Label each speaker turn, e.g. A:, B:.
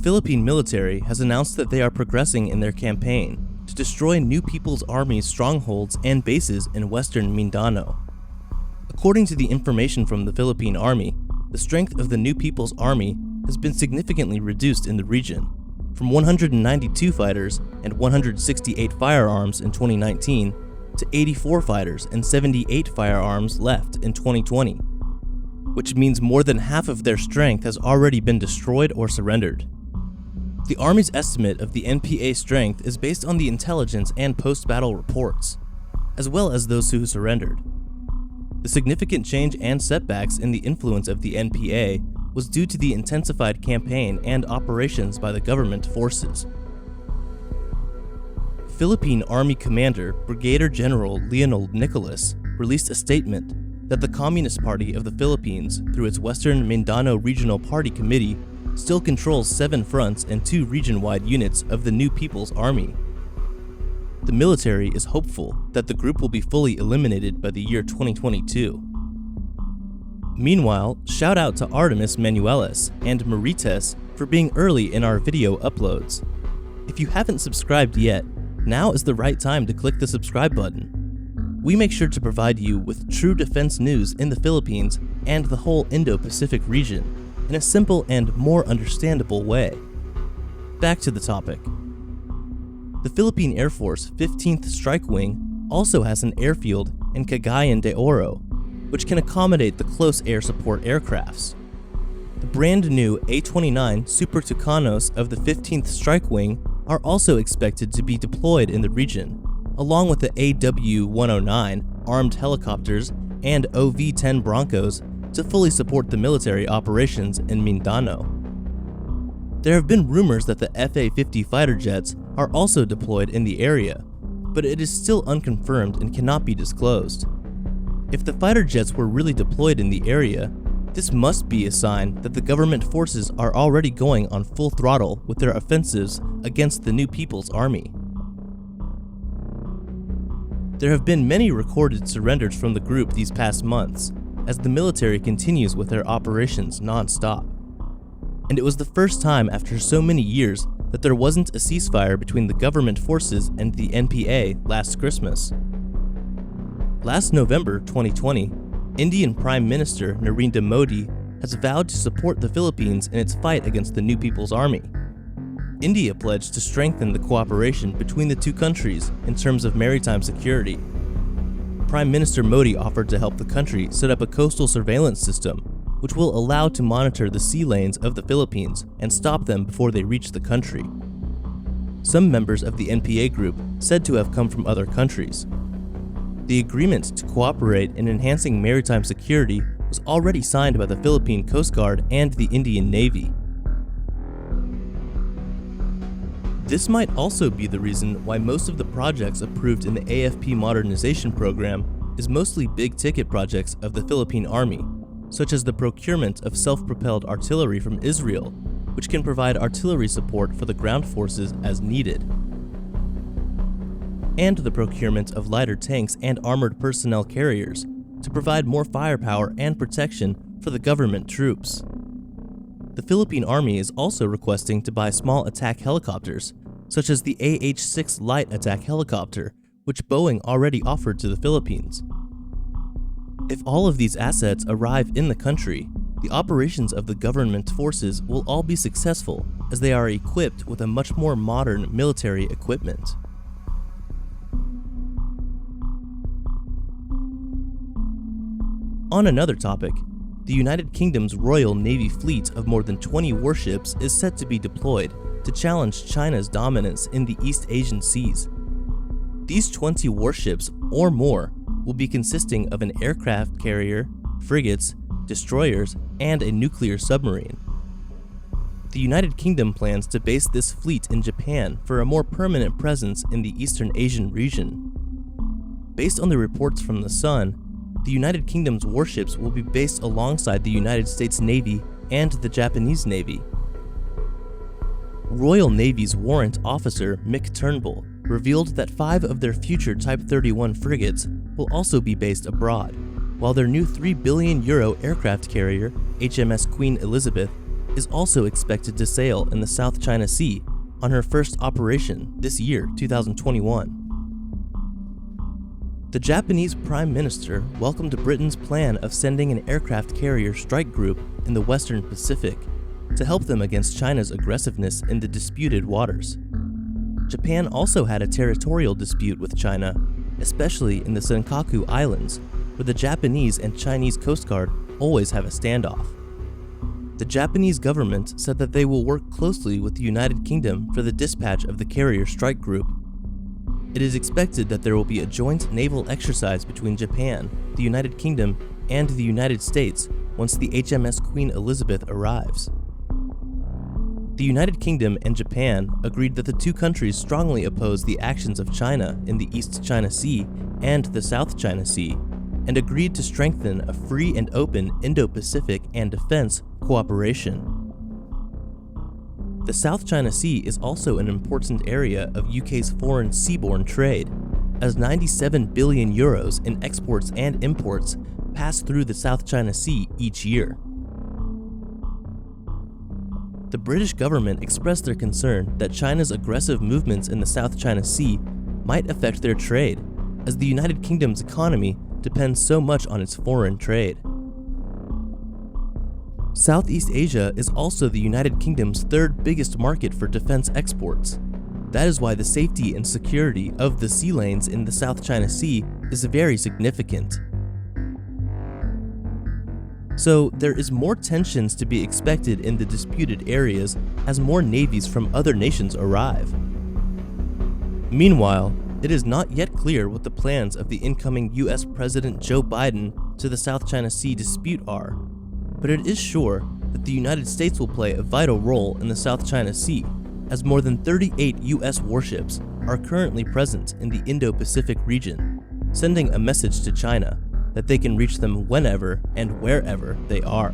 A: Philippine military has announced that they are progressing in their campaign to destroy New People's Army's strongholds and bases in Western Mindanao. According to the information from the Philippine Army, the strength of the New People's Army has been significantly reduced in the region, from 192 fighters and 168 firearms in 2019 to 84 fighters and 78 firearms left in 2020, which means more than half of their strength has already been destroyed or surrendered. The Army's estimate of the NPA strength is based on the intelligence and post-battle reports, as well as those who surrendered. The significant change and setbacks in the influence of the NPA was due to the intensified campaign and operations by the government forces. Philippine Army Commander Brigadier General Leonel Nicolas released a statement that the Communist Party of the Philippines, through its Western Mindanao Regional Party Committee, still controls 7 fronts and 2 region-wide units of the New People's Army. The military is hopeful that the group will be fully eliminated by the year 2022. Meanwhile, shout out to Artemis Manuelis and Marites for being early in our video uploads. If you haven't subscribed yet, now is the right time to click the subscribe button. We make sure to provide you with true defense news in the Philippines and the whole Indo-Pacific region in a simple and more understandable way. Back to the topic. The Philippine Air Force 15th Strike Wing also has an airfield in Cagayan de Oro, which can accommodate the close air support aircrafts. The brand new A-29 Super Tucanos of the 15th Strike Wing are also expected to be deployed in the region, along with the AW-109 armed helicopters and OV-10 Broncos to fully support the military operations in Mindanao. There have been rumors that the FA-50 fighter jets are also deployed in the area, but it is still unconfirmed and cannot be disclosed. If the fighter jets were really deployed in the area, this must be a sign that the government forces are already going on full throttle with their offensives against the New People's Army. There have been many recorded surrenders from the group these past months, as the military continues with their operations non-stop. And it was the first time after so many years that there wasn't a ceasefire between the government forces and the NPA last Christmas. Last November 2020, Indian Prime Minister Narendra Modi has vowed to support the Philippines in its fight against the New People's Army. India pledged to strengthen the cooperation between the two countries in terms of maritime security. Prime Minister Modi offered to help the country set up a coastal surveillance system, which will allow to monitor the sea lanes of the Philippines and stop them before they reach the country. Some members of the NPA group said to have come from other countries. The agreement to cooperate in enhancing maritime security was already signed by the Philippine Coast Guard and the Indian Navy. This might also be the reason why most of the projects approved in the AFP modernization program is mostly big-ticket projects of the Philippine Army, such as the procurement of self-propelled artillery from Israel, which can provide artillery support for the ground forces as needed, and the procurement of lighter tanks and armored personnel carriers to provide more firepower and protection for the government troops. The Philippine Army is also requesting to buy small attack helicopters, such as the AH-6 light attack helicopter, which Boeing already offered to the Philippines. If all of these assets arrive in the country, the operations of the government forces will all be successful, as they are equipped with a much more modern military equipment. On another topic, the United Kingdom's Royal Navy fleet of more than 20 warships is set to be deployed to challenge China's dominance in the East Asian seas. These 20 warships, or more, will be consisting of an aircraft carrier, frigates, destroyers, and a nuclear submarine. The United Kingdom plans to base this fleet in Japan for a more permanent presence in the Eastern Asian region. Based on the reports from The Sun, the United Kingdom's warships will be based alongside the United States Navy and the Japanese Navy. Royal Navy's Warrant Officer Mick Turnbull revealed that 5 of their future Type 31 frigates will also be based abroad, while their new €3 billion aircraft carrier, HMS Queen Elizabeth, is also expected to sail in the South China Sea on her first operation this year, 2021. The Japanese Prime Minister welcomed Britain's plan of sending an aircraft carrier strike group in the Western Pacific to help them against China's aggressiveness in the disputed waters. Japan also had a territorial dispute with China, especially in the Senkaku Islands, where the Japanese and Chinese Coast Guard always have a standoff. The Japanese government said that they will work closely with the United Kingdom for the dispatch of the carrier strike group. It is expected that there will be a joint naval exercise between Japan, the United Kingdom, and the United States once the HMS Queen Elizabeth arrives. The United Kingdom and Japan agreed that the two countries strongly oppose the actions of China in the East China Sea and the South China Sea, and agreed to strengthen a free and open Indo-Pacific and defense cooperation. The South China Sea is also an important area of UK's foreign seaborne trade, as 97 billion euros in exports and imports pass through the South China Sea each year. The British government expressed their concern that China's aggressive movements in the South China Sea might affect their trade, as the United Kingdom's economy depends so much on its foreign trade. Southeast Asia is also the United Kingdom's third biggest market for defense exports. That is why the safety and security of the sea lanes in the South China Sea is very significant. So there is more tensions to be expected in the disputed areas as more navies from other nations arrive. Meanwhile, it is not yet clear what the plans of the incoming US President Joe Biden to the South China Sea dispute are, but it is sure that the United States will play a vital role in the South China Sea, as more than 38 US warships are currently present in the Indo-Pacific region, sending a message to China that they can reach them whenever and wherever they are.